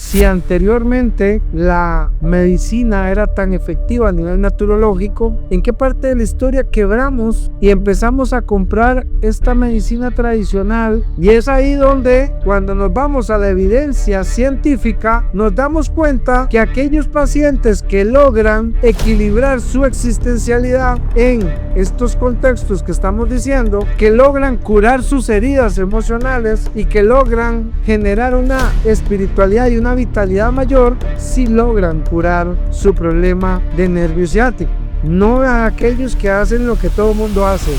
Si anteriormente la medicina era tan efectiva a nivel naturológico, ¿en qué parte de la historia quebramos y empezamos a comprar esta medicina tradicional? Y es ahí donde, cuando nos vamos a la evidencia científica, nos damos cuenta que aquellos pacientes que logran equilibrar su existencialidad en estos contextos que estamos diciendo, que logran curar sus heridas emocionales y que logran generar una espiritualidad y una vitalidad mayor, si logran curar su problema de nervio ciático, no a aquellos que hacen lo que todo el mundo hace.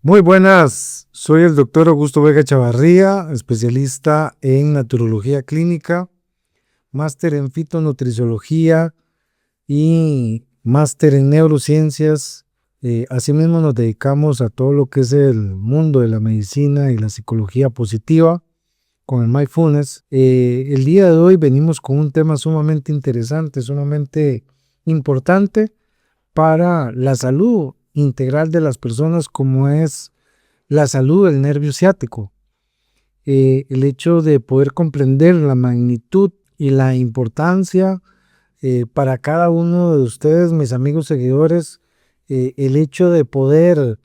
Muy buenas, soy el doctor Augusto Vega Chavarría, especialista en naturología clínica, máster en fitonutriciología y máster en neurociencias. Asimismo nos dedicamos a todo lo que es el mundo de la medicina y la psicología positiva con el mindfulness. El día de hoy venimos con un tema sumamente interesante, sumamente importante para la salud integral de las personas, como es la salud del nervio ciático. El hecho de poder comprender la magnitud y la importancia para cada uno de ustedes, mis amigos seguidores, el hecho de poder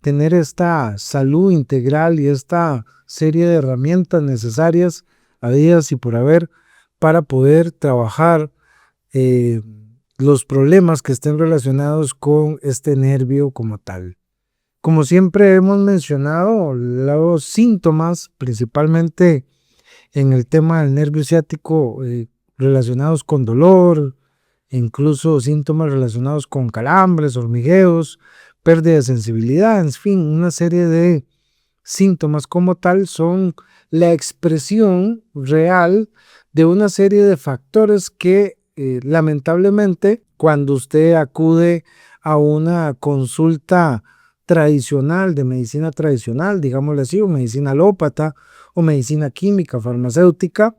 tener esta salud integral y esta serie de herramientas necesarias habidas y por haber para poder trabajar los problemas que estén relacionados con este nervio como tal. Como siempre hemos mencionado, los síntomas, principalmente en el tema del nervio ciático, relacionados con dolor, incluso síntomas relacionados con calambres, hormigueos, pérdida de sensibilidad, en fin, una serie de síntomas como tal son la expresión real de una serie de factores que lamentablemente cuando usted acude a una consulta tradicional, de medicina tradicional, digámosle así, o medicina alópata, o medicina química, farmacéutica,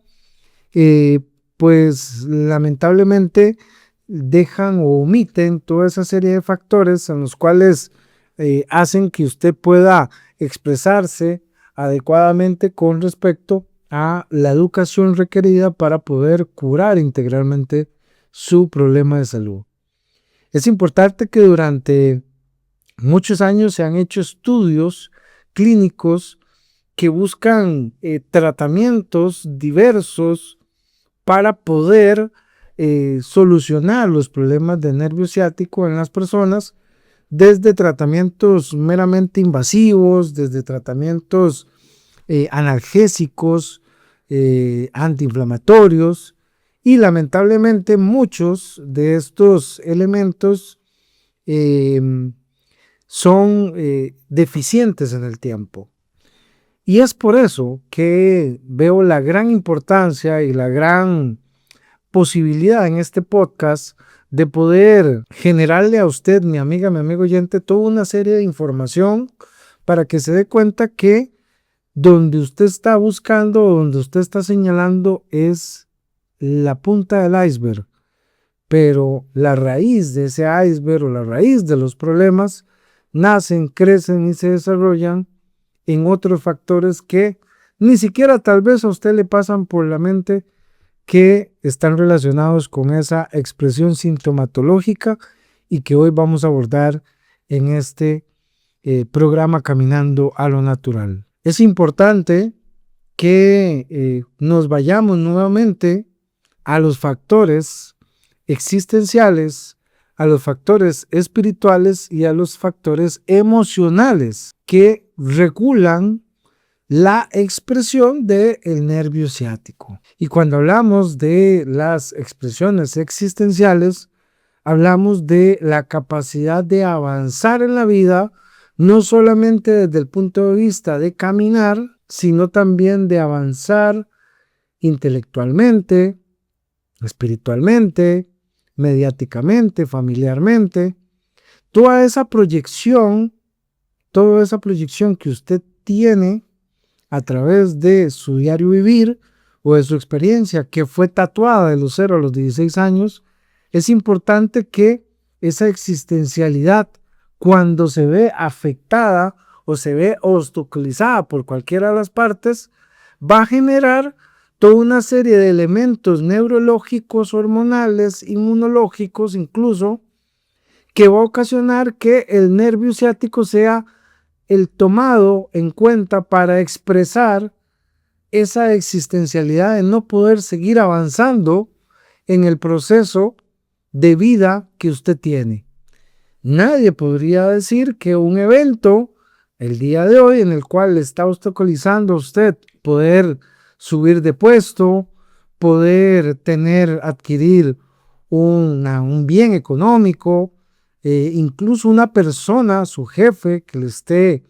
pues lamentablemente dejan o omiten toda esa serie de factores en los cuales hacen que usted pueda expresarse adecuadamente con respecto a la educación requerida para poder curar integralmente su problema de salud. Es importante que durante muchos años se han hecho estudios clínicos que buscan tratamientos diversos para poder solucionar los problemas de nervio ciático en las personas, desde tratamientos meramente invasivos, desde tratamientos analgésicos, antiinflamatorios, y lamentablemente muchos de estos elementos son deficientes en el tiempo. Y es por eso que veo la gran importancia y la gran posibilidad en este podcast de poder generarle a usted, mi amiga, mi amigo oyente, toda una serie de información para que se dé cuenta que donde usted está buscando, donde usted está señalando es la punta del iceberg, pero la raíz de ese iceberg o la raíz de los problemas nacen, crecen y se desarrollan en otros factores que ni siquiera tal vez a usted le pasan por la mente, que están relacionados con esa expresión sintomatológica y que hoy vamos a abordar en este programa Caminando a lo Natural. Es importante que nos vayamos nuevamente a los factores existenciales, a los factores espirituales y a los factores emocionales que regulan la expresión del nervio ciático. Y cuando hablamos de las expresiones existenciales, hablamos de la capacidad de avanzar en la vida, no solamente desde el punto de vista de caminar, sino también de avanzar intelectualmente, espiritualmente, mediáticamente, familiarmente. Toda esa proyección que usted tiene a través de su diario vivir o de su experiencia que fue tatuada de los 0 a los 16 años, es importante que esa existencialidad, cuando se ve afectada o se ve obstaculizada por cualquiera de las partes, va a generar toda una serie de elementos neurológicos, hormonales, inmunológicos incluso, que va a ocasionar que el nervio ciático sea el tomado en cuenta para expresar esa existencialidad de no poder seguir avanzando en el proceso de vida que usted tiene. Nadie podría decir que un evento, el día de hoy, en el cual le está obstaculizando a usted poder subir de puesto, poder adquirir un bien económico, incluso una persona, su jefe, que le esté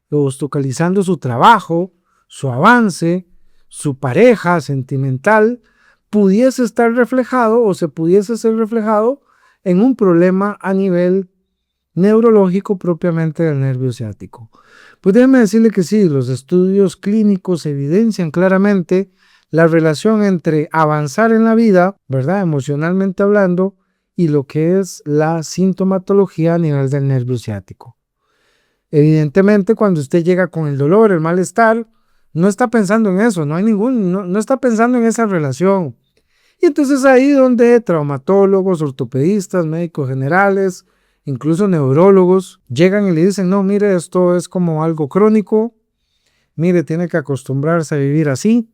obstaculizando su trabajo, su avance, su pareja sentimental, pudiese estar reflejado o se pudiese ser reflejado en un problema a nivel neurológico propiamente del nervio ciático. Pues déjeme decirle que sí, los estudios clínicos evidencian claramente la relación entre avanzar en la vida, ¿verdad? Emocionalmente hablando, y lo que es la sintomatología a nivel del nervio ciático. Evidentemente, cuando usted llega con el dolor, el malestar, no está pensando en eso, no está pensando en esa relación. Y entonces ahí donde traumatólogos, ortopedistas, médicos generales, incluso neurólogos, llegan y le dicen, no, mire, esto es como algo crónico, mire, tiene que acostumbrarse a vivir así,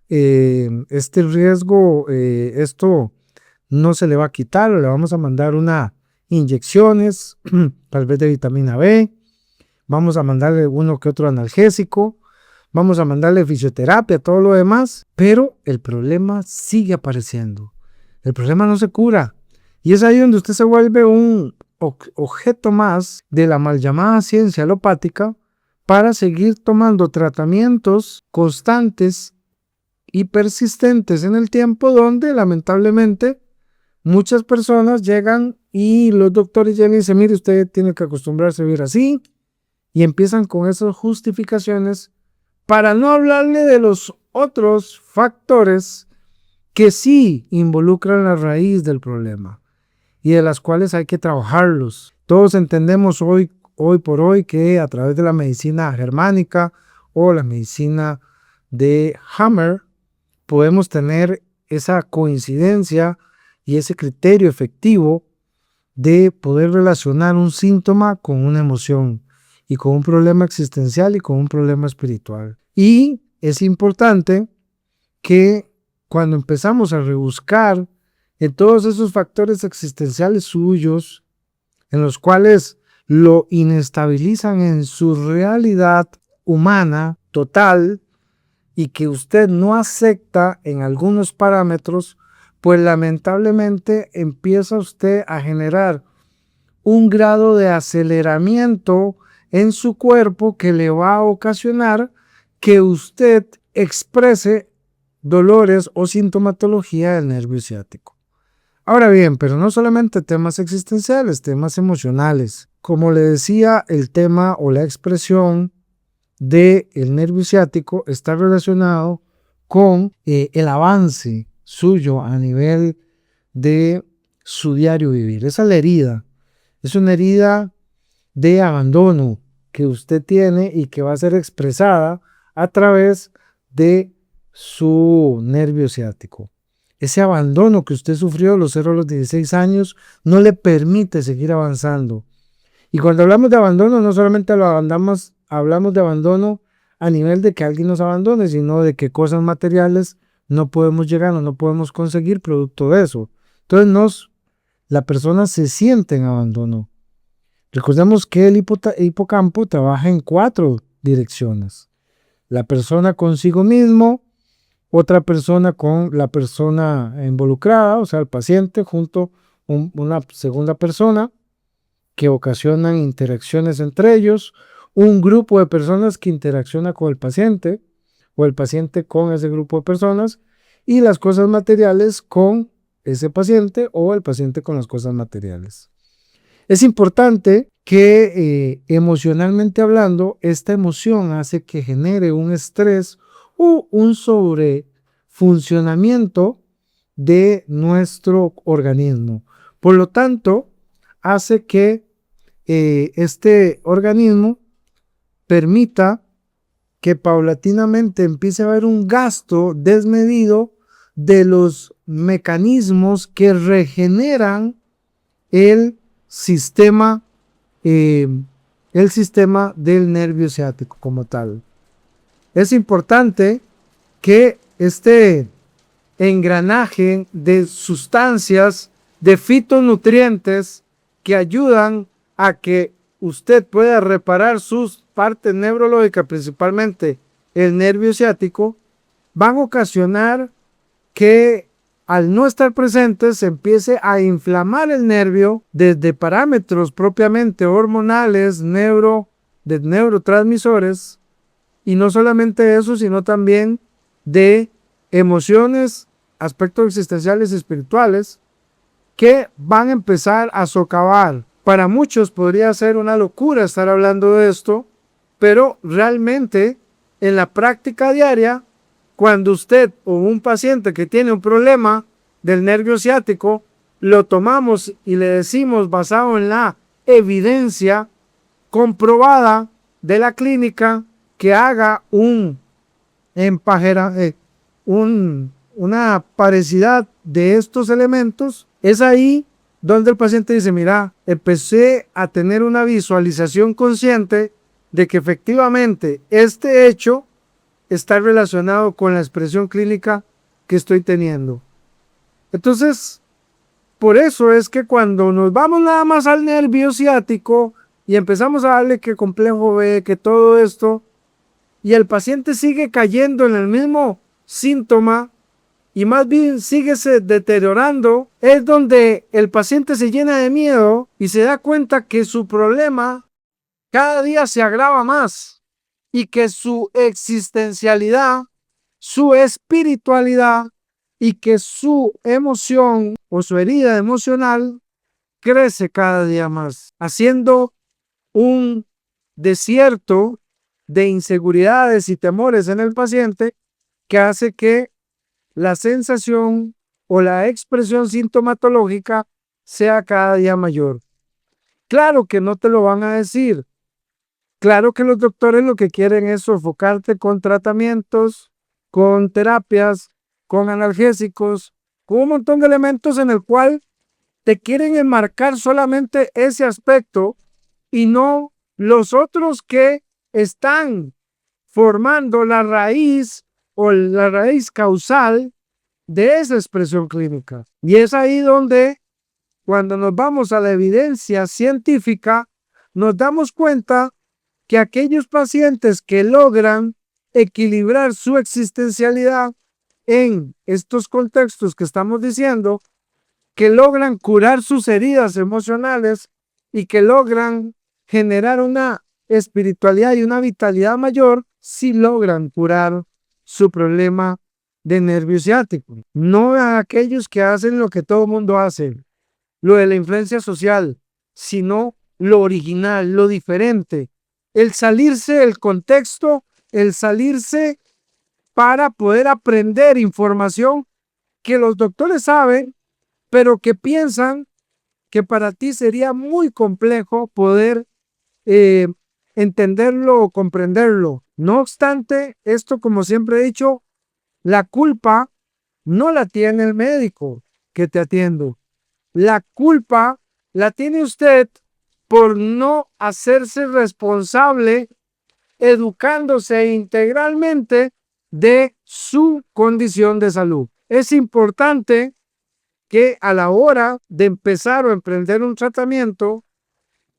este riesgo, esto no se le va a quitar, le vamos a mandar unas inyecciones, tal vez de vitamina B, vamos a mandarle uno que otro analgésico, vamos a mandarle fisioterapia, todo lo demás, pero el problema sigue apareciendo. El problema no se cura. Y es ahí donde usted se vuelve un objeto más de la mal llamada ciencia alopática para seguir tomando tratamientos constantes y persistentes en el tiempo, donde lamentablemente muchas personas llegan y los doctores ya le dicen, mire, usted tiene que acostumbrarse a vivir así, y empiezan con esas justificaciones para no hablarle de los otros factores que sí involucran la raíz del problema y de las cuales hay que trabajarlos. Todos entendemos hoy por hoy que a través de la medicina germánica o la medicina de Hammer podemos tener esa coincidencia y ese criterio efectivo de poder relacionar un síntoma con una emoción y con un problema existencial y con un problema espiritual. Y es importante que cuando empezamos a rebuscar en todos esos factores existenciales suyos, en los cuales lo inestabilizan en su realidad humana total y que usted no acepta en algunos parámetros, pues lamentablemente empieza usted a generar un grado de aceleramiento en su cuerpo que le va a ocasionar que usted exprese dolores o sintomatología del nervio ciático. Ahora bien, pero no solamente temas existenciales, temas emocionales. Como le decía, el tema o la expresión del nervio ciático está relacionado con el avance suyo a nivel de su diario vivir. Esa es la herida. Es una herida de abandono que usted tiene y que va a ser expresada a través de su nervio ciático. Ese abandono que usted sufrió a los 0 a los 16 años no le permite seguir avanzando. Y cuando hablamos de abandono, no solamente hablamos de abandono a nivel de que alguien nos abandone, sino de que cosas materiales no podemos llegar o no podemos conseguir producto de eso. Entonces la persona se siente en abandono. Recordemos que el hipocampo trabaja en 4 direcciones. La persona consigo mismo, otra persona con la persona involucrada, o sea, el paciente, junto a una segunda persona que ocasionan interacciones entre ellos, un grupo de personas que interacciona con el paciente o el paciente con ese grupo de personas y las cosas materiales con ese paciente o el paciente con las cosas materiales. Es importante que emocionalmente hablando, esta emoción hace que genere un estrés o un sobrefuncionamiento de nuestro organismo. Por lo tanto, hace que este organismo permita que paulatinamente empiece a haber un gasto desmedido de los mecanismos que regeneran el sistema, eh, el sistema del nervio ciático como tal. Es importante que este engranaje de sustancias, de fitonutrientes que ayudan a que usted pueda reparar sus partes neurológicas, principalmente el nervio ciático, van a ocasionar que al no estar presentes se empiece a inflamar el nervio desde parámetros propiamente hormonales, de neurotransmisores, y no solamente eso, sino también de emociones, aspectos existenciales y espirituales que van a empezar a socavar. Para muchos podría ser una locura estar hablando de esto, pero realmente en la práctica diaria, cuando usted o un paciente que tiene un problema del nervio ciático, lo tomamos y le decimos basado en la evidencia comprobada de la clínica que haga una parecidad de estos elementos, es ahí donde el paciente dice, mira, empecé a tener una visualización consciente de que efectivamente este hecho está relacionado con la expresión clínica que estoy teniendo. Entonces, por eso es que cuando nos vamos nada más al nervio ciático y empezamos a darle que complejo B, que todo esto, y el paciente sigue cayendo en el mismo síntoma y más bien sigue se deteriorando, es donde el paciente se llena de miedo y se da cuenta que su problema cada día se agrava más y que su existencialidad, su espiritualidad y que su emoción o su herida emocional crece cada día más, haciendo un desierto de inseguridades y temores en el paciente que hace que la sensación o la expresión sintomatológica sea cada día mayor. Claro que no te lo van a decir. Claro que los doctores lo que quieren es sofocarte con tratamientos, con terapias, con analgésicos, con un montón de elementos en el cual te quieren enmarcar solamente ese aspecto y no los otros que están formando la raíz o la raíz causal de esa expresión clínica. Y es ahí donde, cuando nos vamos a la evidencia científica, nos damos cuenta que aquellos pacientes que logran equilibrar su existencialidad en estos contextos que estamos diciendo, que logran curar sus heridas emocionales y que logran generar una espiritualidad y una vitalidad mayor, si logran curar su problema de nervio ciático. No a aquellos que hacen lo que todo el mundo hace, lo de la influencia social, sino lo original, lo diferente, el salirse del contexto, el salirse para poder aprender información que los doctores saben, pero que piensan que para ti sería muy complejo poder entenderlo o comprenderlo. No obstante, esto, como siempre he dicho, la culpa no la tiene el médico que te atiende. La culpa la tiene usted por no hacerse responsable, educándose integralmente de su condición de salud. Es importante que a la hora de empezar o emprender un tratamiento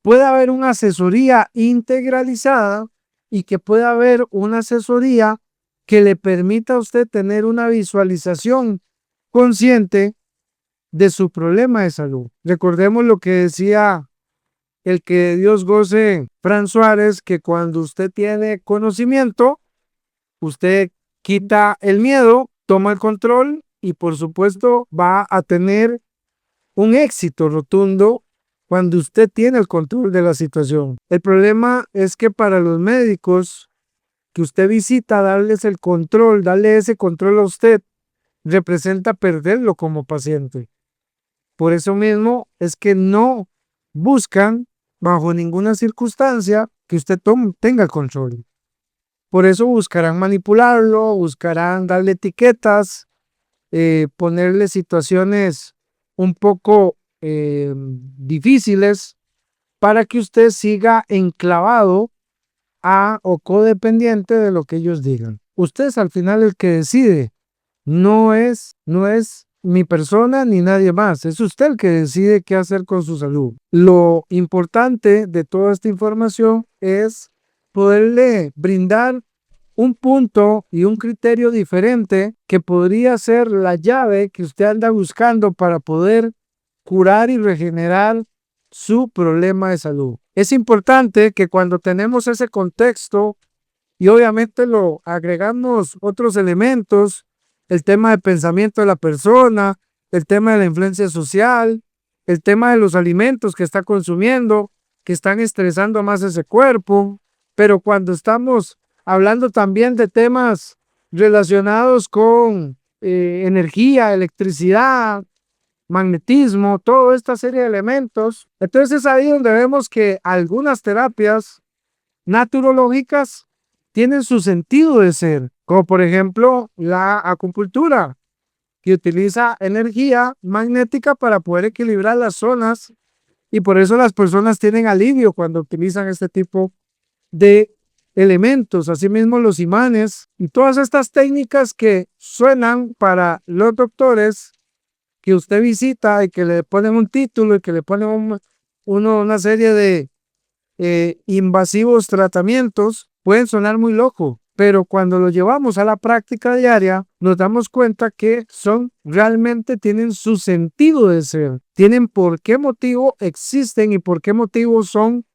pueda haber una asesoría integralizada y que pueda haber una asesoría que le permita a usted tener una visualización consciente de su problema de salud. Recordemos lo que decía el que de Dios goce Fran Suárez, que cuando usted tiene conocimiento, usted quita el miedo, toma el control y por supuesto va a tener un éxito rotundo cuando usted tiene el control de la situación. El problema es que para los médicos que usted visita, darles el control, darle ese control a usted, representa perderlo como paciente. Por eso mismo es que no buscan bajo ninguna circunstancia que usted tenga el control. Por eso buscarán manipularlo, buscarán darle etiquetas, ponerle situaciones un poco difíciles para que usted siga enclavado o codependiente de lo que ellos digan. Usted es al final el que decide. No es mi persona ni nadie más. Es usted el que decide qué hacer con su salud. Lo importante de toda esta información es poderle brindar un punto y un criterio diferente que podría ser la llave que usted anda buscando para poder curar y regenerar su problema de salud. Es importante que cuando tenemos ese contexto y obviamente lo agregamos otros elementos, el tema del pensamiento de la persona, el tema de la influencia social, el tema de los alimentos que está consumiendo, que están estresando más ese cuerpo, pero cuando estamos hablando también de temas relacionados con energía, electricidad, magnetismo, toda esta serie de elementos, entonces es ahí donde vemos que algunas terapias naturológicas tienen su sentido de ser, como por ejemplo la acupuntura, que utiliza energía magnética para poder equilibrar las zonas y por eso las personas tienen alivio cuando utilizan este tipo de elementos, asimismo los imanes y todas estas técnicas que suenan para los doctores que usted visita y que le ponen un título y que le ponen una serie de invasivos tratamientos pueden sonar muy loco, pero cuando lo llevamos a la práctica diaria, nos damos cuenta que realmente tienen su sentido de ser, tienen por qué motivo existen y por qué motivo son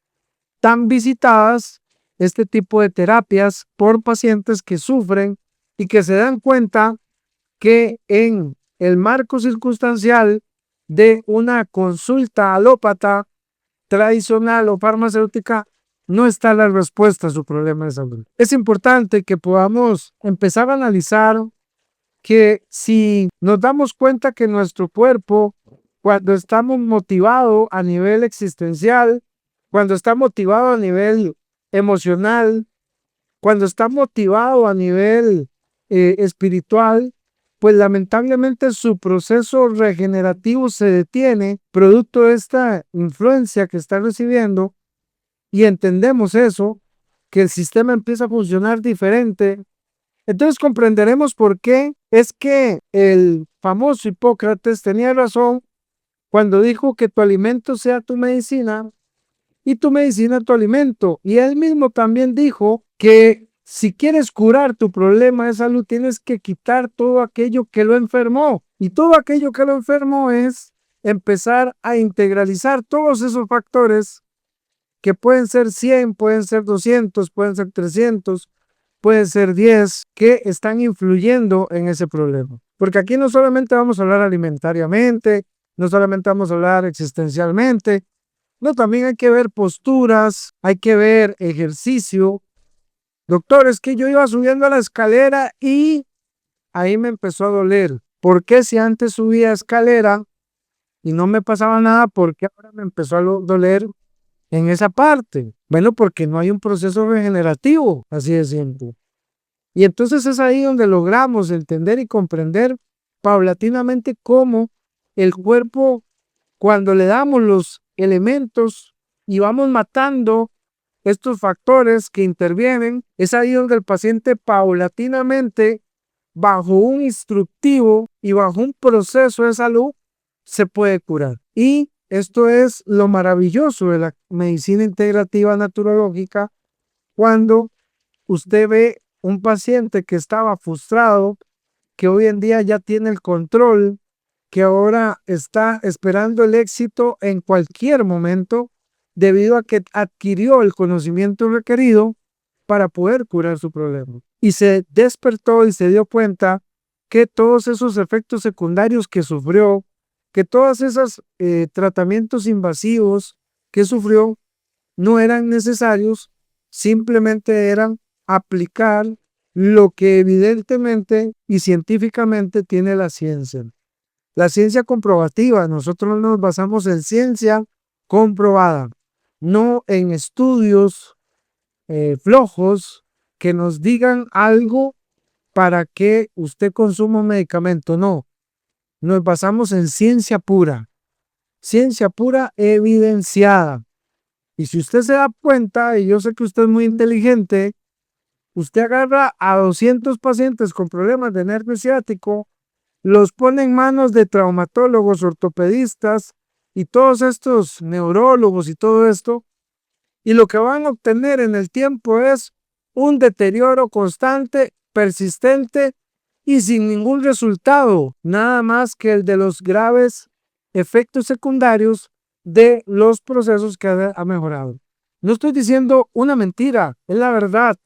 tan visitadas este tipo de terapias por pacientes que sufren y que se dan cuenta que en el marco circunstancial de una consulta alópata tradicional o farmacéutica no está la respuesta a su problema de salud. Es importante que podamos empezar a analizar que si nos damos cuenta que nuestro cuerpo, cuando estamos motivados a nivel existencial, cuando está motivado a nivel emocional, cuando está motivado a nivel espiritual, pues lamentablemente su proceso regenerativo se detiene producto de esta influencia que está recibiendo y entendemos eso, que el sistema empieza a funcionar diferente. Entonces comprenderemos por qué es que el famoso Hipócrates tenía razón cuando dijo que tu alimento sea tu medicina y tu medicina tu alimento. Y él mismo también dijo que si quieres curar tu problema de salud, tienes que quitar todo aquello que lo enfermó. Y todo aquello que lo enfermó es empezar a integralizar todos esos factores que pueden ser 100, pueden ser 200, pueden ser 300, pueden ser 10, que están influyendo en ese problema. Porque aquí no solamente vamos a hablar alimentariamente, no solamente vamos a hablar existencialmente, no, también hay que ver posturas, hay que ver ejercicio. Doctor, es que yo iba subiendo a la escalera y ahí me empezó a doler. ¿Por qué si antes subía escalera y no me pasaba nada, por qué ahora me empezó a doler en esa parte? Bueno, porque no hay un proceso regenerativo, así de simple. Y entonces es ahí donde logramos entender y comprender paulatinamente cómo el cuerpo, cuando le damos los elementos y vamos matando estos factores que intervienen, es ahí donde el paciente paulatinamente, bajo un instructivo y bajo un proceso de salud, se puede curar. Y esto es lo maravilloso de la medicina integrativa naturológica, cuando usted ve un paciente que estaba frustrado, que hoy en día ya tiene el control, que ahora está esperando el éxito en cualquier momento, debido a que adquirió el conocimiento requerido para poder curar su problema. Y se despertó y se dio cuenta que todos esos efectos secundarios que sufrió, que todos esos tratamientos invasivos que sufrió, no eran necesarios, simplemente eran aplicar lo que evidentemente y científicamente tiene la ciencia. La ciencia comprobativa, nosotros nos basamos en ciencia comprobada, no en estudios flojos, que nos digan algo para que usted consuma un medicamento. No, nos basamos en ciencia pura evidenciada. Y si usted se da cuenta, y yo sé que usted es muy inteligente, usted agarra a 200 pacientes con problemas de nervio ciático, los pone en manos de traumatólogos, ortopedistas y todos estos neurólogos y todo esto, y lo que van a obtener en el tiempo es un deterioro constante, persistente y sin ningún resultado, nada más que el de los graves efectos secundarios de los procesos que ha mejorado. No estoy diciendo una mentira, es la verdad.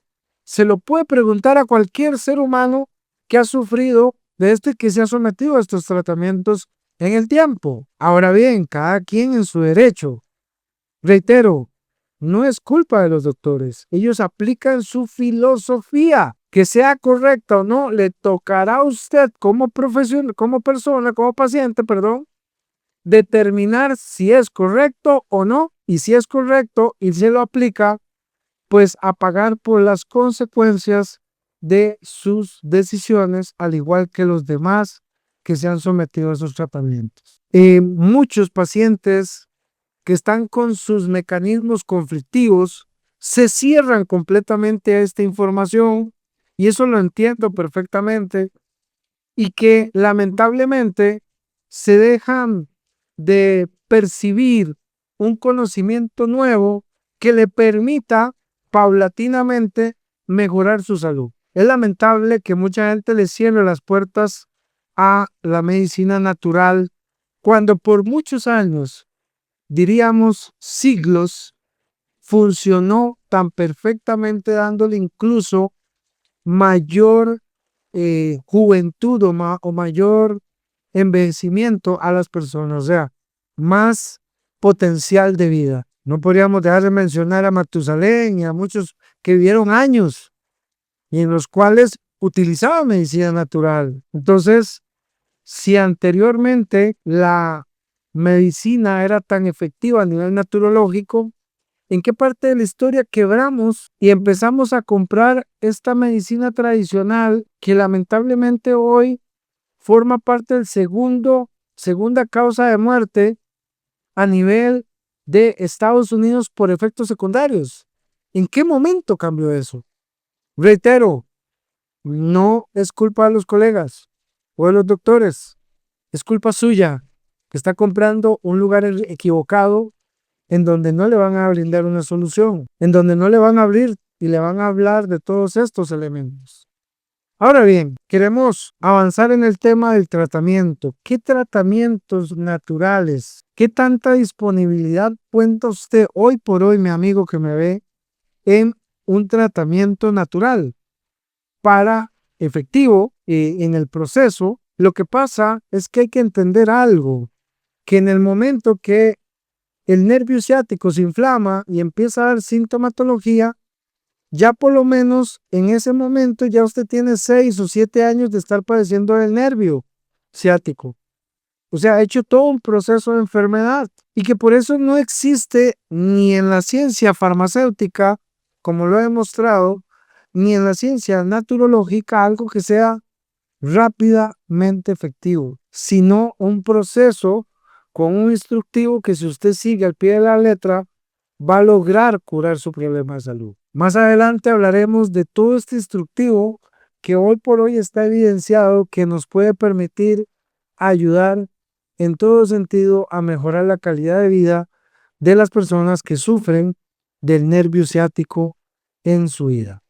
Se lo puede preguntar a cualquier ser humano que ha sufrido de esto y que se ha sometido a estos tratamientos en el tiempo. Ahora bien, cada quien en su derecho. Reitero, no es culpa de los doctores. Ellos aplican su filosofía. Que sea correcta o no, le tocará a usted como profesional, como persona, como paciente, perdón, determinar si es correcto o no. Y si es correcto y se lo aplica, pues a pagar por las consecuencias de sus decisiones, al igual que los demás que se han sometido a esos tratamientos. Muchos pacientes que están con sus mecanismos conflictivos se cierran completamente a esta información, y eso lo entiendo perfectamente, y que lamentablemente se dejan de percibir un conocimiento nuevo que le permita paulatinamente mejorar su salud. Es lamentable que mucha gente le cierre las puertas a la medicina natural cuando por muchos años, diríamos siglos, funcionó tan perfectamente, dándole incluso mayor juventud o mayor envejecimiento a las personas, o sea, más potencial de vida. No podríamos dejar de mencionar a Matusalén y a muchos que vivieron años y en los cuales utilizaban medicina natural. Entonces, si anteriormente la medicina era tan efectiva a nivel naturológico, ¿en qué parte de la historia quebramos y empezamos a comprar esta medicina tradicional que lamentablemente hoy forma parte del segunda causa de muerte a nivel de Estados Unidos por efectos secundarios? ¿En qué momento cambió eso? Reitero, no es culpa de los colegas o de los doctores, es culpa suya, que está comprando un lugar equivocado, en donde no le van a brindar una solución, en donde no le van a abrir y le van a hablar de todos estos elementos. Ahora bien, queremos avanzar en el tema del tratamiento. ¿Qué tratamientos naturales? ¿Qué tanta disponibilidad cuenta usted hoy por hoy, mi amigo que me ve, en un tratamiento natural para efectivo en el proceso? Lo que pasa es que hay que entender algo, que en el momento que el nervio ciático se inflama y empieza a dar sintomatología, ya por lo menos en ese momento ya usted tiene 6 o 7 años de estar padeciendo del nervio ciático. O sea, ha hecho todo un proceso de enfermedad, y que por eso no existe ni en la ciencia farmacéutica, como lo he demostrado, ni en la ciencia naturológica algo que sea rápidamente efectivo, sino un proceso con un instructivo que, si usted sigue al pie de la letra, va a lograr curar su problema de salud. Más adelante hablaremos de todo este instructivo que hoy por hoy está evidenciado, que nos puede permitir ayudar en todo sentido a mejorar la calidad de vida de las personas que sufren del nervio ciático en su vida.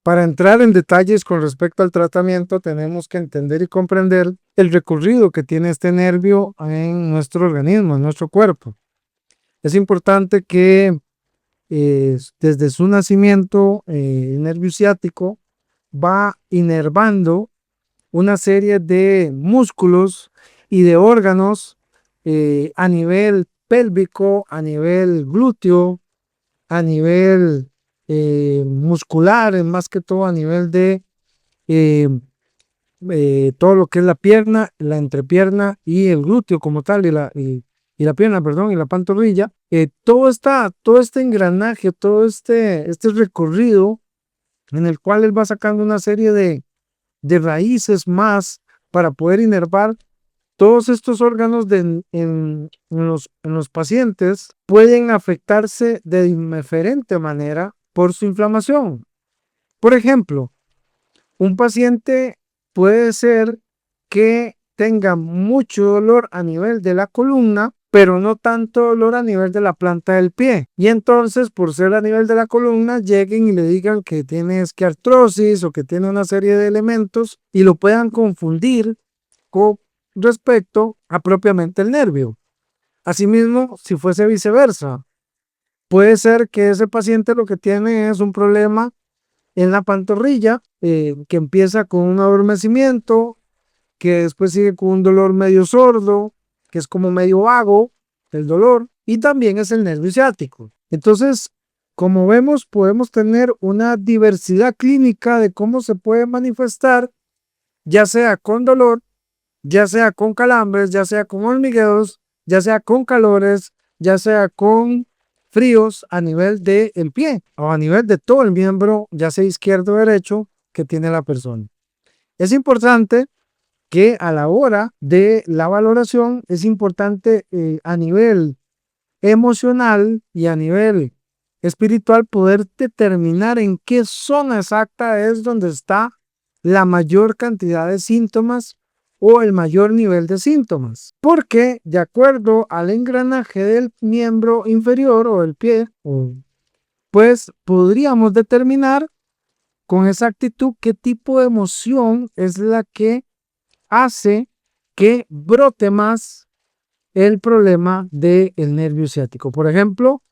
Para entrar en detalles con respecto al tratamiento, tenemos que entender y comprender el recorrido que tiene este nervio en nuestro organismo, en nuestro cuerpo. Es importante que desde su nacimiento, el nervio ciático va inervando una serie de músculos y de órganos a nivel pélvico, a nivel glúteo, a nivel muscular, más que todo a nivel de eh, todo lo que es la pierna, la entrepierna y el glúteo como tal, y la pierna, perdón, y la pantorrilla. Todo este engranaje, todo este recorrido en el cual él va sacando una serie de raíces más para poder inervar todos estos órganos en los pacientes pueden afectarse de diferente manera por su inflamación. Por ejemplo, un paciente puede ser que tenga mucho dolor a nivel de la columna, pero no tanto dolor a nivel de la planta del pie. Y entonces, por ser a nivel de la columna, lleguen y le digan que tiene esquiartrosis o que tiene una serie de elementos y lo puedan confundir con respecto a propiamente el nervio. Asimismo, si fuese viceversa, puede ser que ese paciente lo que tiene es un problema en la pantorrilla, que empieza con un adormecimiento, que después sigue con un dolor medio sordo, que es como medio vago el dolor, y también es el nervio ciático. Entonces, como vemos, podemos tener una diversidad clínica de cómo se puede manifestar, ya sea con dolor, ya sea con calambres, ya sea con hormigueos, ya sea con calores, ya sea con fríos a nivel del pie o a nivel de todo el miembro, ya sea izquierdo o derecho, que tiene la persona. Es importante que a la hora de la valoración es importante a nivel emocional y a nivel espiritual poder determinar en qué zona exacta es donde está la mayor cantidad de síntomas o el mayor nivel de síntomas. Porque de acuerdo al engranaje del miembro inferior o el pie, pues podríamos determinar con exactitud qué tipo de emoción es la que hace que brote más el problema del nervio ciático. Por ejemplo,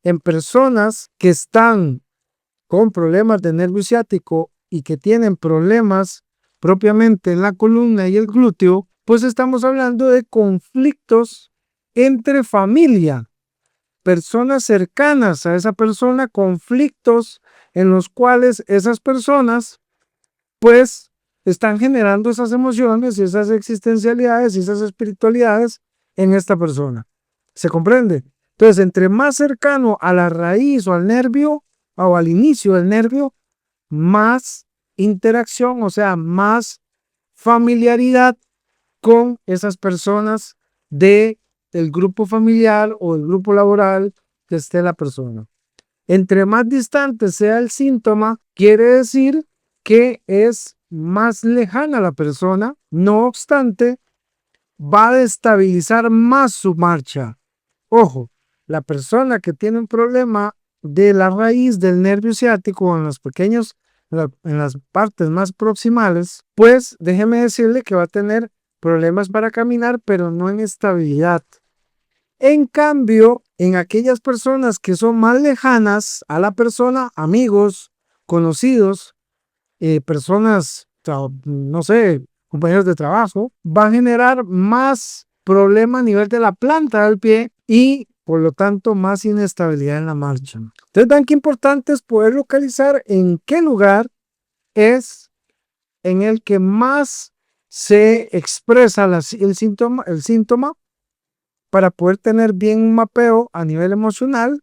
en personas que están con problemas de nervio ciático y que tienen problemas propiamente en la columna y el glúteo, pues estamos hablando de conflictos entre familia, personas cercanas a esa persona, conflictos en los cuales esas personas pues están generando esas emociones y esas existencialidades y esas espiritualidades en esta persona. ¿Se comprende? Entonces, entre más cercano a la raíz o al nervio o al inicio del nervio, más interacción, o sea, más familiaridad con esas personas del grupo familiar o del grupo laboral que esté la persona. Entre más distante sea el síntoma, quiere decir que es más lejana la persona, no obstante, va a destabilizar más su marcha. Ojo, la persona que tiene un problema de la raíz del nervio ciático en los pequeños, en las partes más proximales, pues déjeme decirle que va a tener problemas para caminar, pero no en estabilidad. En cambio, en aquellas personas que son más lejanas a la persona, amigos, conocidos, personas, no sé, compañeros de trabajo, va a generar más problema a nivel de la planta del pie y por lo tanto más inestabilidad en la marcha. Entonces, vean qué importante es poder localizar en qué lugar es en el que más se expresa el síntoma para poder tener bien un mapeo a nivel emocional,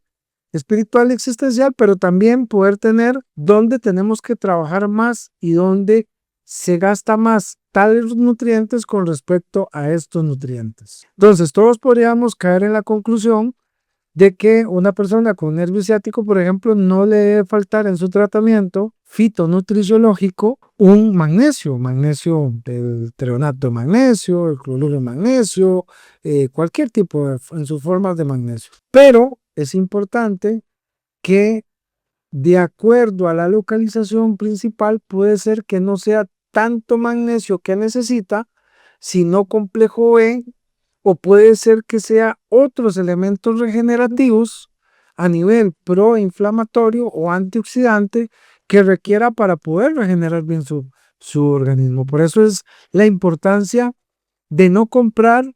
espiritual y existencial, pero también poder tener dónde tenemos que trabajar más y dónde se gasta más tales nutrientes con respecto a estos nutrientes. Entonces, todos podríamos caer en la conclusión de que una persona con nervio ciático, por ejemplo, no le debe faltar en su tratamiento fitonutriciológico un magnesio del treonato de magnesio, el cloruro de magnesio, cualquier tipo en sus formas de magnesio. Pero es importante que de acuerdo a la localización principal puede ser que no sea tanto magnesio que necesita, sino complejo B, o puede ser que sea otros elementos regenerativos a nivel proinflamatorio o antioxidante que requiera para poder regenerar bien su organismo. Por eso es la importancia de no comprar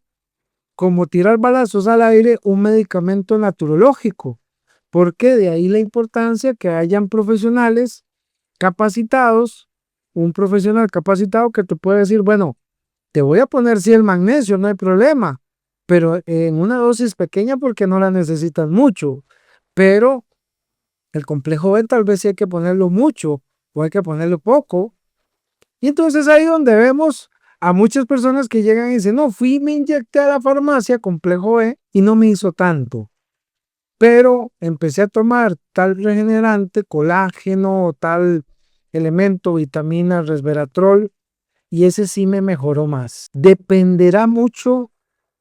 como tirar balazos al aire un medicamento naturológico, porque de ahí la importancia que hayan profesionales capacitados, un profesional capacitado que te puede decir, bueno, te voy a poner sí el magnesio, no hay problema, pero en una dosis pequeña porque no la necesitas mucho. Pero el complejo B tal vez sí hay que ponerlo mucho o hay que ponerle poco. Y entonces ahí donde vemos a muchas personas que llegan y dicen, no, fui y me inyecté a la farmacia complejo E y no me hizo tanto. Pero empecé a tomar tal regenerante, colágeno o tal elemento, vitamina, resveratrol, y ese sí me mejoró más. Dependerá mucho,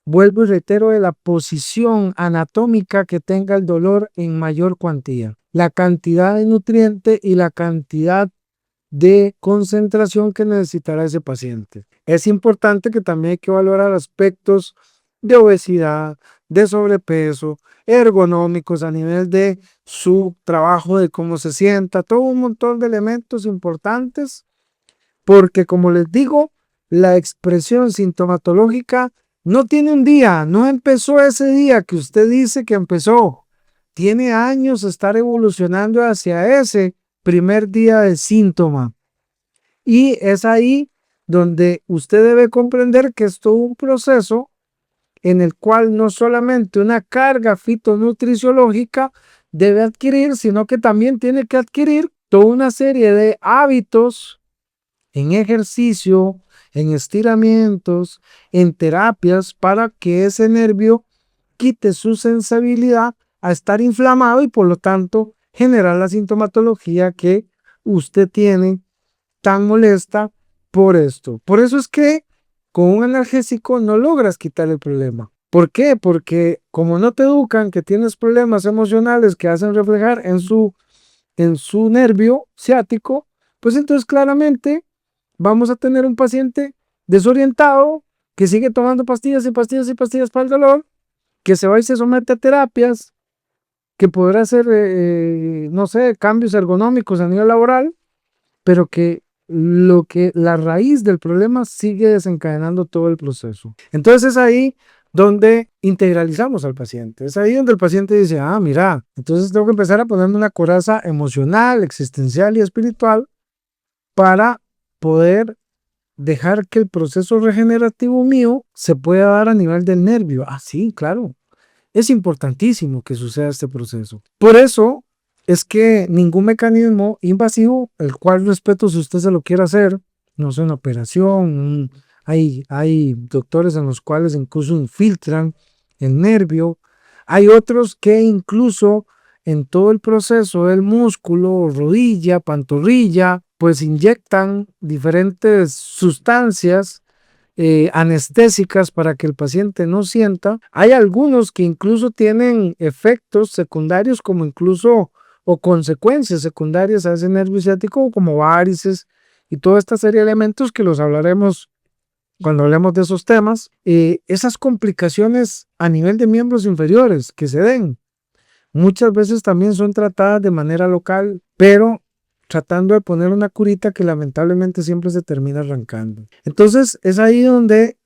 vuelvo y reitero, de la posición anatómica que tenga el dolor en mayor cuantía. La cantidad de nutriente y la cantidad de concentración que necesitará ese paciente. Es importante que también hay que valorar aspectos de obesidad, de sobrepeso, ergonómicos a nivel de su trabajo, de cómo se sienta, todo un montón de elementos importantes, porque como les digo, la expresión sintomatológica no tiene un día, no empezó ese día que usted dice que empezó, tiene años de estar evolucionando hacia ese primer día del síntoma. Y es ahí donde usted debe comprender que es todo un proceso en el cual no solamente una carga fitonutriciológica debe adquirir, sino que también tiene que adquirir toda una serie de hábitos en ejercicio, en estiramientos, en terapias para que ese nervio quite su sensibilidad a estar inflamado y por lo tanto generar la sintomatología que usted tiene tan molesta por esto. Por eso es que con un analgésico no logras quitar el problema. ¿Por qué? Porque como no te educan que tienes problemas emocionales que hacen reflejar en su nervio ciático, pues entonces claramente vamos a tener un paciente desorientado que sigue tomando pastillas y pastillas y pastillas para el dolor, que se va y se somete a terapias, que podrá hacer, no sé, cambios ergonómicos a nivel laboral, pero que la raíz del problema sigue desencadenando todo el proceso. Entonces es ahí donde integralizamos al paciente. Es ahí donde el paciente dice, ah, mira, entonces tengo que empezar a ponerme una coraza emocional, existencial y espiritual para poder dejar que el proceso regenerativo mío se pueda dar a nivel del nervio. Ah, sí, claro. Es importantísimo que suceda este proceso. Por eso es que ningún mecanismo invasivo, el cual respeto si usted se lo quiere hacer, no sé, una operación, hay doctores en los cuales incluso infiltran el nervio, hay otros que incluso en todo el proceso del músculo, rodilla, pantorrilla, pues inyectan diferentes sustancias anestésicas para que el paciente no sienta. Hay algunos que incluso tienen efectos secundarios como incluso o consecuencias secundarias a ese nervio ciático como varices y toda esta serie de elementos que los hablaremos cuando hablemos de esos temas. Esas complicaciones a nivel de miembros inferiores que se den muchas veces también son tratadas de manera local, pero tratando de poner una curita que lamentablemente siempre se termina arrancando. Entonces es ahí donde,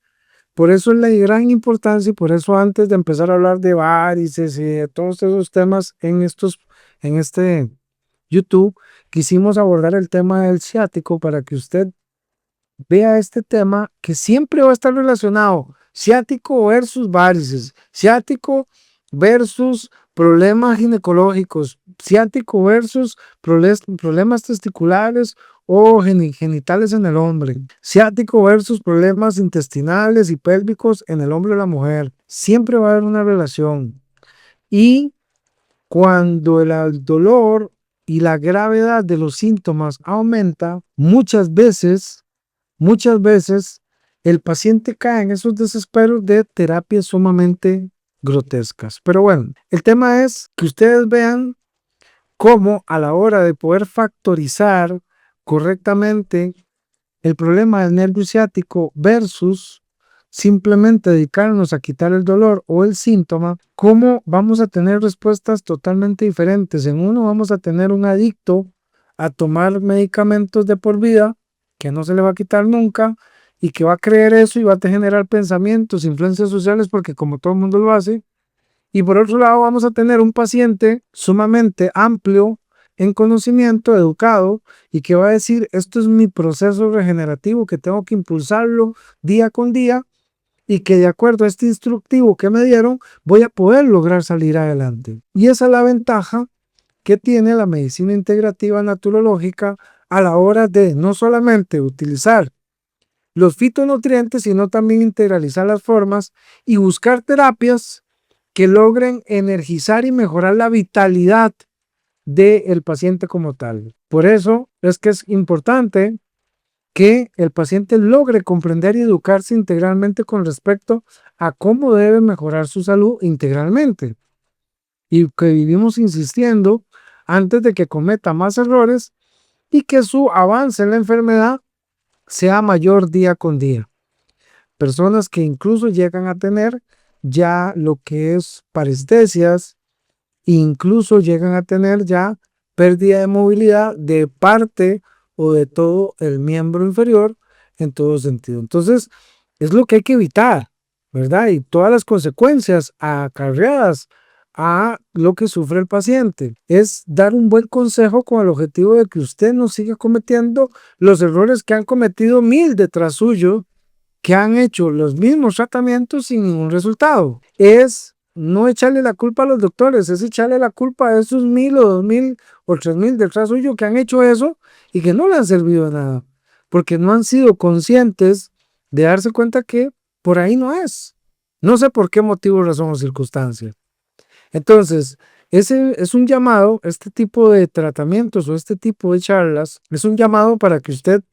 por eso es la gran importancia y por eso antes de empezar a hablar de varices y de todos esos temas en este YouTube, quisimos abordar el tema del ciático para que usted vea este tema que siempre va a estar relacionado, ciático versus varices, ciático versus problemas ginecológicos, ciático versus problemas testiculares o genitales en el hombre, ciático versus problemas intestinales y pélvicos en el hombre o la mujer. Siempre va a haber una relación. Y cuando el dolor y la gravedad de los síntomas aumenta, muchas veces el paciente cae en esos desesperos de terapias sumamente grotescas. Pero bueno, el tema es que ustedes vean cómo a la hora de poder factorizar correctamente el problema del nervio ciático versus simplemente dedicarnos a quitar el dolor o el síntoma, cómo vamos a tener respuestas totalmente diferentes. En uno vamos a tener un adicto a tomar medicamentos de por vida que no se le va a quitar nunca y que va a creer eso y va a generar pensamientos, influencias sociales porque como todo el mundo lo hace. Y por otro lado vamos a tener un paciente sumamente amplio en conocimiento, educado y que va a decir esto es mi proceso regenerativo que tengo que impulsarlo día con día y que de acuerdo a este instructivo que me dieron voy a poder lograr salir adelante. Y esa es la ventaja que tiene la medicina integrativa naturológica a la hora de no solamente utilizar los fitonutrientes, sino también integralizar las formas y buscar terapias que logren energizar y mejorar la vitalidad del paciente como tal. Por eso es que es importante que el paciente logre comprender y educarse integralmente con respecto a cómo debe mejorar su salud integralmente. Y que vivimos insistiendo antes de que cometa más errores y que su avance en la enfermedad sea mayor día con día. Personas que incluso llegan a tener ya lo que es parestesias, incluso llegan a tener ya pérdida de movilidad de parte o de todo el miembro inferior en todo sentido. Entonces, es lo que hay que evitar, ¿verdad? Y todas las consecuencias acarreadas a lo que sufre el paciente. Es dar un buen consejo con el objetivo de que usted no siga cometiendo los errores que han cometido mil detrás suyo, que han hecho los mismos tratamientos sin ningún resultado. Es no echarle la culpa a los doctores, es echarle la culpa a esos 1000 o 2000 o 3000 detrás suyo que han hecho eso y que no le han servido de nada, porque no han sido conscientes de darse cuenta que por ahí no es. No sé por qué motivo, razón o circunstancia. Entonces, ese es un llamado, este tipo de tratamientos o este tipo de charlas, es un llamado para que usted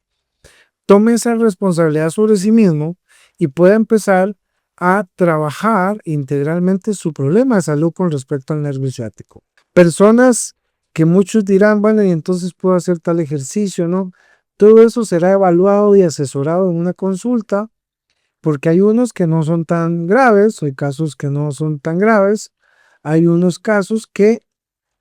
tome esa responsabilidad sobre sí mismo y pueda empezar a trabajar integralmente su problema de salud con respecto al nervio ciático. Personas que muchos dirán, bueno, y entonces puedo hacer tal ejercicio, ¿no? Todo eso será evaluado y asesorado en una consulta, porque hay unos que no son tan graves, hay casos que no son tan graves, hay unos casos que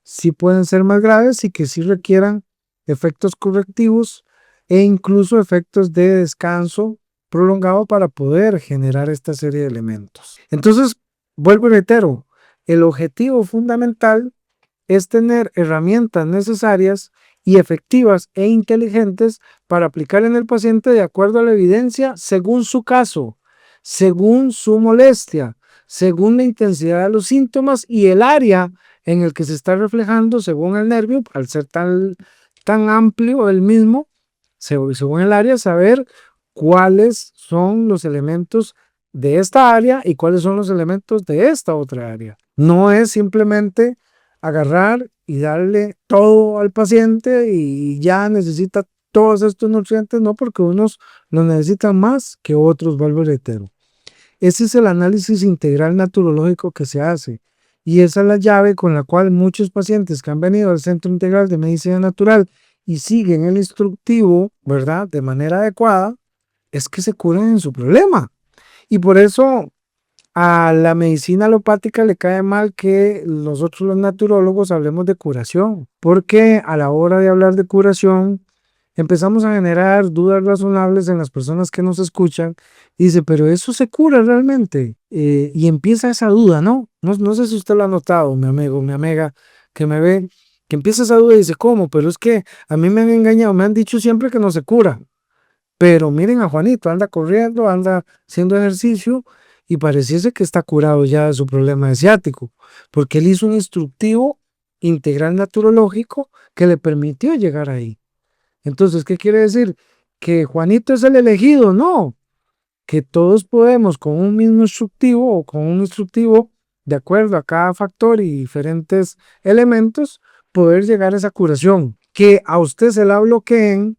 sí pueden ser más graves y que sí requieran efectos correctivos e incluso efectos de descanso prolongado para poder generar esta serie de elementos. Entonces, vuelvo y reitero, el objetivo fundamental es tener herramientas necesarias y efectivas e inteligentes para aplicar en el paciente de acuerdo a la evidencia según su caso, según su molestia, según la intensidad de los síntomas y el área en el que se está reflejando según el nervio, al ser tan amplio el mismo, según el área, saber cuáles son los elementos de esta área y cuáles son los elementos de esta otra área. No es simplemente agarrar y darle todo al paciente y ya necesita todos estos nutrientes, no, porque unos los necesitan más que otros, vuelvo y reitero. Ese es el análisis integral naturológico que se hace y esa es la llave con la cual muchos pacientes que han venido al Centro Integral de Medicina Natural y siguen el instructivo, ¿verdad?, de manera adecuada, es que se curan en su problema. Y por eso a la medicina alopática le cae mal que nosotros los naturólogos hablemos de curación, porque a la hora de hablar de curación empezamos a generar dudas razonables en las personas que nos escuchan. Y dice, pero eso se cura realmente. Y empieza esa duda, ¿no? No sé si usted lo ha notado, mi amigo, mi amiga, que me ve, que empieza esa duda y dice, ¿cómo? Pero es que a mí me han engañado, me han dicho siempre que no se cura. Pero miren a Juanito, anda corriendo, anda haciendo ejercicio y pareciese que está curado ya de su problema de ciático, porque él hizo un instructivo integral naturológico que le permitió llegar ahí. Entonces, ¿qué quiere decir? ¿Que Juanito es el elegido? No, que todos podemos con un mismo instructivo o con un instructivo de acuerdo a cada factor y diferentes elementos, poder llegar a esa curación. Que a usted se la bloqueen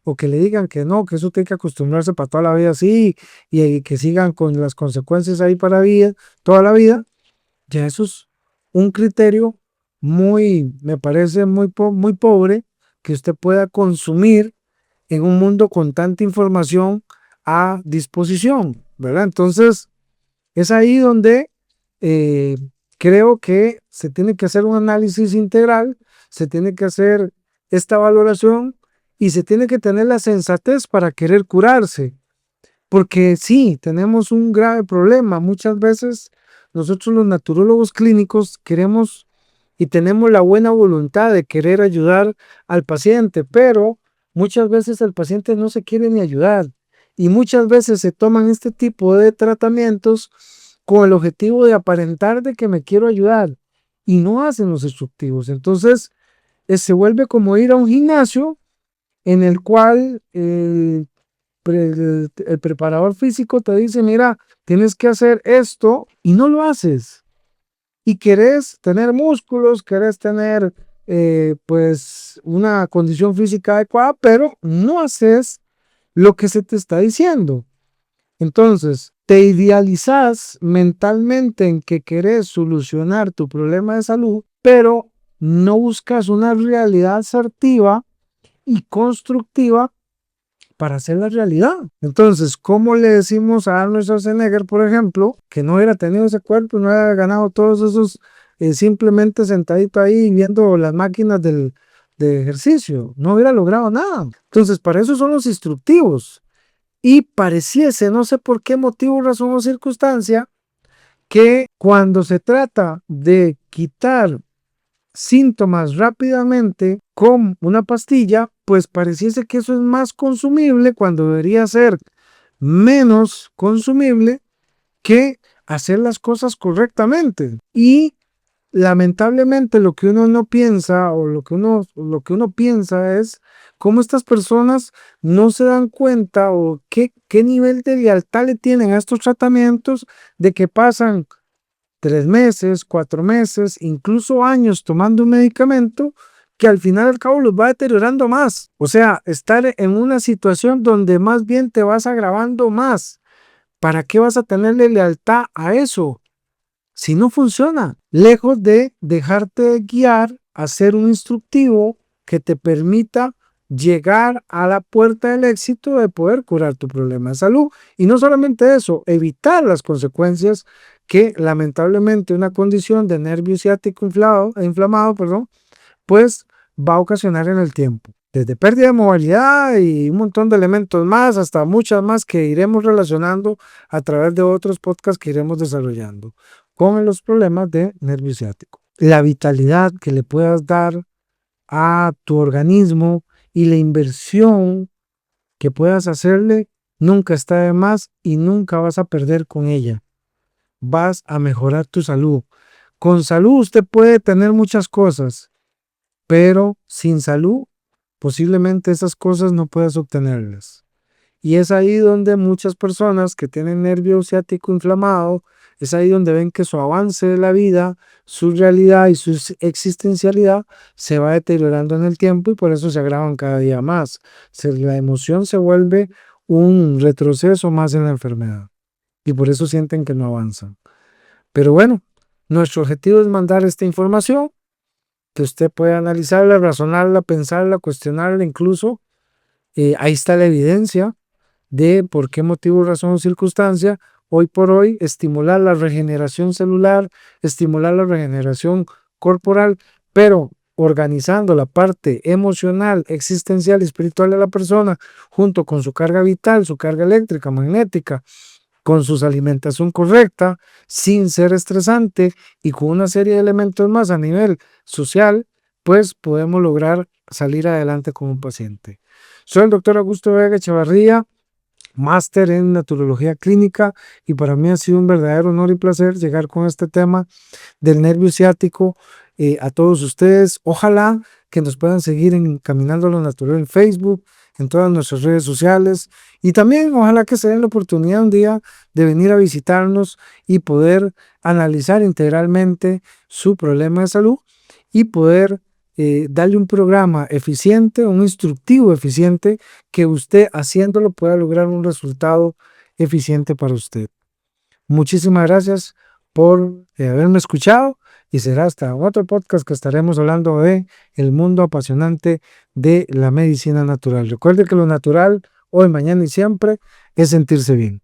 o que le digan que no, que eso tiene que acostumbrarse para toda la vida así y que sigan con las consecuencias ahí para vida, toda la vida, ya eso es un criterio muy, me parece muy pobre que usted pueda consumir en un mundo con tanta información a disposición, ¿verdad? Entonces, es ahí donde eh, creo que se tiene que hacer un análisis integral, se tiene que hacer esta valoración y se tiene que tener la sensatez para querer curarse. Porque sí, tenemos un grave problema. Muchas veces nosotros los naturólogos clínicos queremos y tenemos la buena voluntad de querer ayudar al paciente, pero muchas veces el paciente no se quiere ni ayudar y muchas veces se toman este tipo de tratamientos con el objetivo de aparentar de que me quiero ayudar y no hacen los instructivos. Entonces, se vuelve como ir a un gimnasio en el cual el preparador físico te dice, mira, tienes que hacer esto y no lo haces. Y querés tener músculos, querés tener pues una condición física adecuada, pero no haces lo que se te está diciendo. Entonces, te idealizas mentalmente en que querés solucionar tu problema de salud, pero no buscas una realidad asertiva y constructiva para hacer la realidad. Entonces, ¿cómo le decimos a Arnold Schwarzenegger, por ejemplo, que no hubiera tenido ese cuerpo, no hubiera ganado todos esos simplemente sentadito ahí viendo las máquinas de ejercicio? No hubiera logrado nada. Entonces, para eso son los instructivos. Y pareciese, no sé por qué motivo, razón o circunstancia, que cuando se trata de quitar síntomas rápidamente con una pastilla, pues pareciese que eso es más consumible cuando debería ser menos consumible que hacer las cosas correctamente. Y lamentablemente lo que uno no piensa o lo que uno piensa es cómo estas personas no se dan cuenta o qué nivel de lealtad le tienen a estos tratamientos, de que pasan 3 meses, 4 meses, incluso años tomando un medicamento que al final al cabo los va deteriorando más. O sea, estar en una situación donde más bien te vas agravando más. ¿Para qué vas a tenerle lealtad a eso si no funciona? Lejos de dejarte guiar a ser un instructivo que te permita llegar a la puerta del éxito de poder curar tu problema de salud. Y no solamente eso, evitar las consecuencias que lamentablemente una condición de nervio ciático inflamado, pues va a ocasionar en el tiempo. Desde pérdida de movilidad y un montón de elementos más, hasta muchas más que iremos relacionando a través de otros podcasts que iremos desarrollando con los problemas de nervio ciático. La vitalidad que le puedas dar a tu organismo y la inversión que puedas hacerle nunca está de más y nunca vas a perder con ella. Vas a mejorar tu salud. Con salud usted puede tener muchas cosas, pero sin salud posiblemente esas cosas no puedas obtenerlas. Y es ahí donde muchas personas que tienen nervio ciático inflamado, es ahí donde ven que su avance de la vida, su realidad y su existencialidad se va deteriorando en el tiempo y por eso se agravan cada día más. La emoción se vuelve un retroceso más en la enfermedad y por eso sienten que no avanzan. Pero bueno, nuestro objetivo es mandar esta información que usted puede analizarla, razonarla, pensarla, cuestionarla, incluso ahí está la evidencia de por qué motivo, razón o circunstancia, hoy por hoy, estimular la regeneración celular, estimular la regeneración corporal, pero organizando la parte emocional, existencial y espiritual de la persona, junto con su carga vital, su carga eléctrica, magnética, con su alimentación correcta, sin ser estresante y con una serie de elementos más a nivel social, pues podemos lograr salir adelante con un paciente. Soy el doctor Augusto Vega Echavarría, máster en naturología clínica, y para mí ha sido un verdadero honor y placer llegar con este tema del nervio ciático a todos ustedes. Ojalá que nos puedan seguir en Caminando lo Natural en Facebook, en todas nuestras redes sociales, y también ojalá que se den la oportunidad un día de venir a visitarnos y poder analizar integralmente su problema de salud y poder darle un programa eficiente, un instructivo eficiente, que usted haciéndolo pueda lograr un resultado eficiente para usted. Muchísimas gracias por haberme escuchado y será hasta otro podcast que estaremos hablando de el mundo apasionante de la medicina natural. Recuerde que lo natural, hoy, mañana y siempre, es sentirse bien.